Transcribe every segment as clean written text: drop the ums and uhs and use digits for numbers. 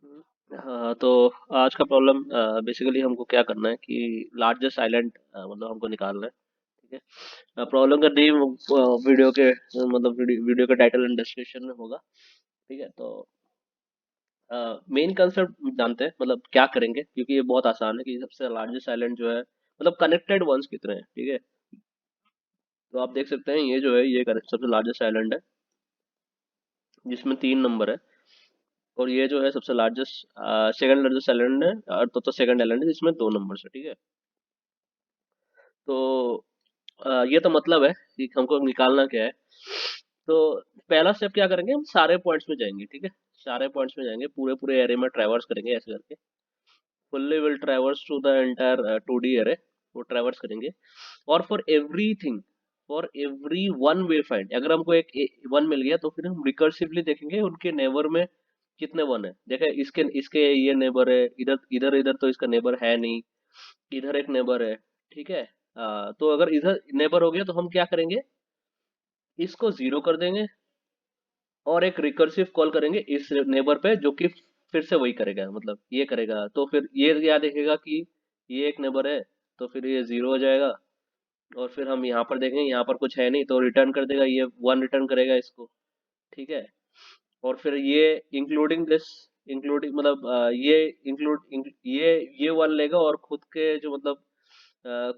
हाँ, तो आज का प्रॉब्लम बेसिकली हमको क्या करना है कि लार्जेस्ट आइलैंड मतलब हमको निकालना है। ठीक है, प्रॉब्लम का नेम वीडियो के मतलब वीडियो के टाइटल एंड डिस्क्रिप्शन में होगा। ठीक है, तो मेन कंसेप्ट जानते हैं मतलब क्या करेंगे, क्योंकि ये बहुत आसान है कि सबसे लार्जेस्ट आइलैंड जो है मतलब कनेक्टेड वंस कितने हैं। ठीक है, तो आप देख सकते हैं ये जो है ये सबसे लार्जेस्ट आइलैंड है जिसमें 3 नंबर है। और ये जो है सबसे लार्जेस्ट सेकंड लार्जेस्ट आइलैंड है, और तो सेकंड आइलैंड है जिसमें 2 नंबर है। ठीक है, तो ये तो मतलब है कि हमको निकालना क्या है। तो पहला स्टेप क्या करेंगे, हम सारे पॉइंट्स में जाएंगे। ठीक है, सारे पॉइंट्स में जाएंगे, पूरे पूरे एरे में ट्रैवर्स करेंगे ऐसे करके। Fully will traverse to the entire 2D array, वो ट्रैवर्स करेंगे। और for every one we find, अगर हमको एक वन मिल गया तो फिर हम रिकर्सिवली देखेंगे उनके नेबर में कितने वन है। देखे इसके इसके ये नेबर है, इधर इधर इधर तो इसका नेबर है नहीं, इधर एक नेबर है। ठीक है, तो अगर इधर नेबर हो गया तो हम क्या करेंगे, इसको जीरो कर देंगे और एक रिकर्सिव कॉल करेंगे इस नेबर पे, जो कि फिर से वही करेगा, मतलब ये करेगा। तो फिर ये क्या देखेगा कि ये एक नेबर है, तो फिर ये जीरो हो जाएगा। और फिर हम यहाँ पर देखेंगे, यहाँ पर कुछ है नहीं, तो रिटर्न कर देगा, ये वन रिटर्न करेगा इसको। ठीक है, और फिर ये इंक्लूडिंग दिस, इंक्लूडिंग मतलब ये ये वन लेगा और खुद के जो मतलब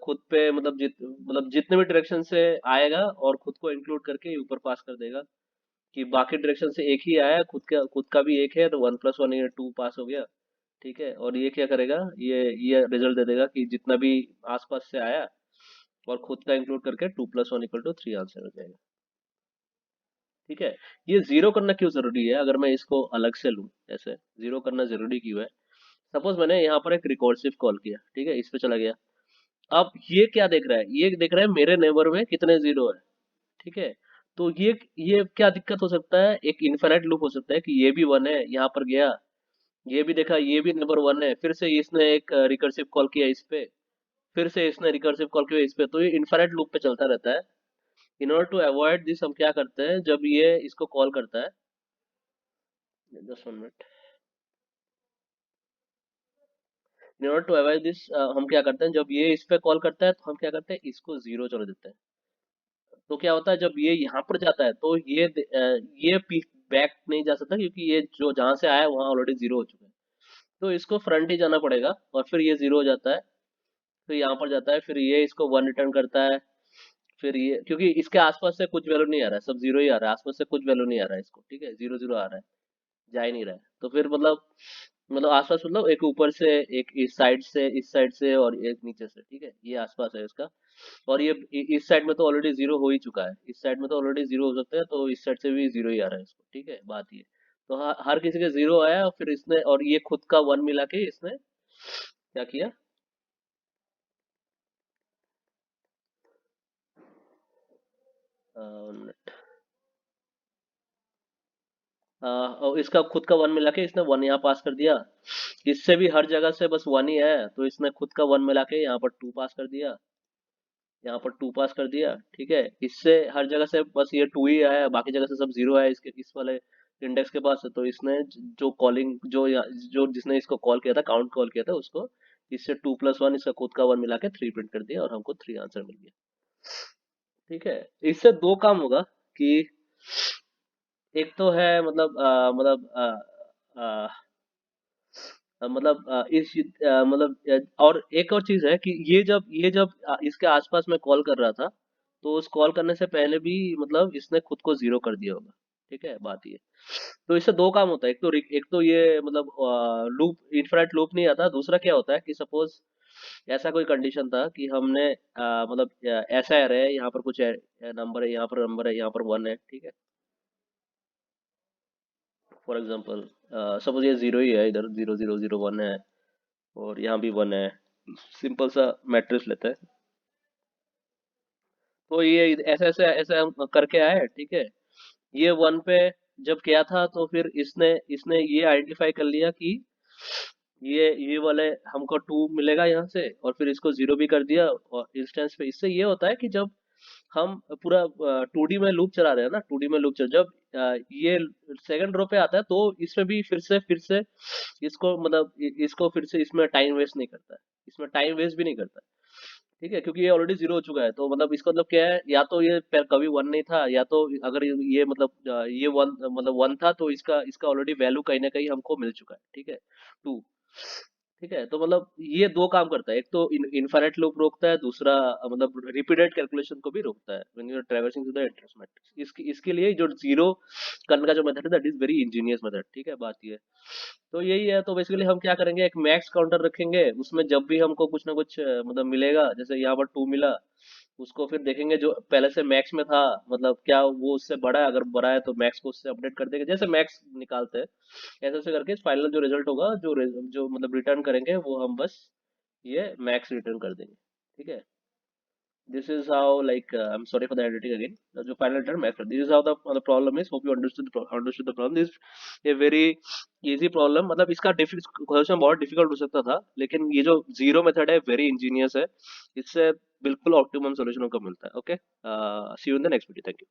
खुद पे मतलब मतलब जितने भी डायरेक्शन से आएगा और खुद को इंक्लूड करके ऊपर पास कर देगा कि बाकी डायरेक्शन से एक ही आया, खुद का भी एक है, तो 1 + 1 ये 2 पास हो गया। ठीक है, और ये क्या करेगा, ये रिजल्ट दे देगा कि जितना भी आसपास से आया और खुद का इंक्लूड करके 2 + 1 = 3 आंसर हो जाएगा। ठीक है, ये जीरो करना क्यों जरूरी है, अगर मैं इसको अलग से लूं, ऐसे जीरो करना जरूरी क्यों है। सपोज मैंने यहाँ पर एक रिकॉर्सिव कॉल किया, ठीक है, इस पे चला गया। अब ये क्या देख रहा है, ये देख रहा है मेरे नेबर में कितने जीरो है। ठीक है, तो ये क्या दिक्कत हो सकता है, एक इनफिनिट लूप हो सकता है कि ये भी वन है, यहाँ पर गया, ये भी देखा ये भी नंबर वन है, फिर से इसने एक रिकर्सिव कॉल किया इस पे, फिर से इसने रिकर्सिव कॉल किया इस पे, तो ये इनफिनिट लूप पे चलता रहता है। In order to avoid this हम क्या करते हैं, जब ये इसको कॉल करता है, just 1 minute, in order to avoid this हम क्या करते हैं, जब ये इस पे कॉल करता है तो हम क्या करते हैं, इसको जीरो चले देते हैं। तो क्या होता है, जब ये यहाँ पर जाता है तो ये बैक नहीं जा सकता, क्योंकि ये जो जहां से आया है वहां ऑलरेडी जीरो हो चुका है। तो इसको फ्रंट ही जाना पड़ेगा, और फिर ये जीरो हो जाता है। फिर यहाँ पर जाता है, फिर ये इसको वन रिटर्न करता है। फिर ये, क्योंकि इसके आसपास से कुछ वैल्यू नहीं आ रहा है, सब जीरो ही आ रहा है, आसपास से कुछ वैल्यू नहीं आ रहा है इसको। ठीक है, जीरो जीरो आ रहा है, जा ही नहीं रहा है। तो फिर मतलब आसपास मतलब एक ऊपर से, एक इस साइड से और एक नीचे से। ठीक है, ये आसपास है इसका। और ये इस साइड में तो ऑलरेडी जीरो हो ही चुका है, इस साइड में तो ऑलरेडी जीरो हो सकता है, तो इस साइड से भी जीरो ही आ रहा है इसको। ठीक है, बात ये। तो हर किसी के जीरो आया, और फिर इसने और ये खुद का वन मिला के इसने क्या किया, और इसका खुद का वन मिला के इसने वन यहाँ पास कर दिया। इससे भी हर जगह से बस वन ही है, तो इसने खुद का वन मिला के यहाँ पर टू पास कर दिया, यहाँ पर टू पास कर दिया। ठीक है, इससे हर जगह से बस ये टू ही आया, बाकी जगह से सब जीरो है इसके इस वाले इंडेक्स के पास। तो इसने जो कॉलिंग जो जिसने इसको कॉल किया था, काउंट कॉल किया था उसको, इससे 2 + 1 इसका खुद का वन मिला के 3 प्रिंट कर दिया और हमको 3 आंसर मिल गया। ठीक है, इससे दो काम होगा कि एक तो है मतलब मतलब और एक और चीज है कि ये जब इसके आसपास में कॉल कर रहा था, तो उस कॉल करने से पहले भी मतलब इसने खुद को जीरो कर दिया होगा। ठीक है, बात ये। तो इससे दो काम होता है, एक तो ये मतलब लूप, इनफिनिट लूप नहीं आता। दूसरा क्या होता है कि सपोज ऐसा कोई कंडीशन था कि हमने मतलब ऐसा एरे है, यहाँ पर कुछ नंबर है, यहाँ पर नंबर है, यहाँ पर वन है। ठीक है, फॉर एग्जाम्पल सपोज ये जीरो ही है, इधर 0 0 0 1 है, और यहाँ भी वन है। सिंपल सा मैट्रिक्स लेते हैं। तो ये ऐसे ऐसे ऐसे हम करके आए। ठीक है, ये वन पे जब किया था, तो फिर इसने इसने ये आइडेंटिफाई कर लिया कि ये वाले हमको टू मिलेगा यहाँ से, और फिर इसको जीरो भी कर दिया। और इंस्टेंस पे इससे ये होता है कि जब हम पूरा 2D में लूप चला रहे हैं ना, 2D में लूप चल जब ये सेकंड रो पे आता है, तो इसमें भी फिर से इसको मतलब इसको फिर से इसमें टाइम वेस्ट नहीं करता है, इसमें टाइम वेस्ट भी नहीं करता है। ठीक है, क्योंकि ये ऑलरेडी जीरो हो चुका है, तो मतलब इसका मतलब क्या है, या तो ये कभी वन नहीं था, या तो अगर ये मतलब ये वन मतलब वन था, तो इसका इसका ऑलरेडी वैल्यू कहीं ना कहीं हमको मिल चुका है। ठीक है, टू। ठीक है, तो मतलब ये दो काम करता है, एक तो इनफाइनाइट लूप रोकता है, दूसरा मतलब रिपीटेड कैलकुलेशन को भी रोकता है when you are traversing through the address matrix. इसके लिए जो जीरो करने का जो मेथड है, that is very ingenious method. ठीक है, बात ये है। तो यही है, तो बेसिकली हम क्या करेंगे, एक मैक्स काउंटर रखेंगे, उसमें जब भी हमको कुछ ना कुछ मतलब मिलेगा, जैसे यहाँ पर टू मिला, उसको फिर देखेंगे जो पहले से मैक्स में था, मतलब क्या वो उससे बड़ा है, अगर बड़ा है तो मैक्स को उससे अपडेट कर देंगे, जैसे मैक्स निकालते हैं ऐसे ऐसे करके फाइनल जो रिजल्ट होगा, जो मतलब रिटर्न करेंगे, वो हम बस ये मैक्स रिटर्न कर देंगे। ठीक है, this is how, like, I'm sorry for the editing again. जो final term method, this is how the problem is. Hope you understood the problem. This is a very easy problem. मतलब इसका question बहुत difficult हो सकता था, लेकिन ये जो जीरो मेथड है वेरी इंजीनियस है, इससे बिल्कुल ऑप्टिमम सॉल्यूशन को मिलता है। Okay, see you in the next video. Thank you.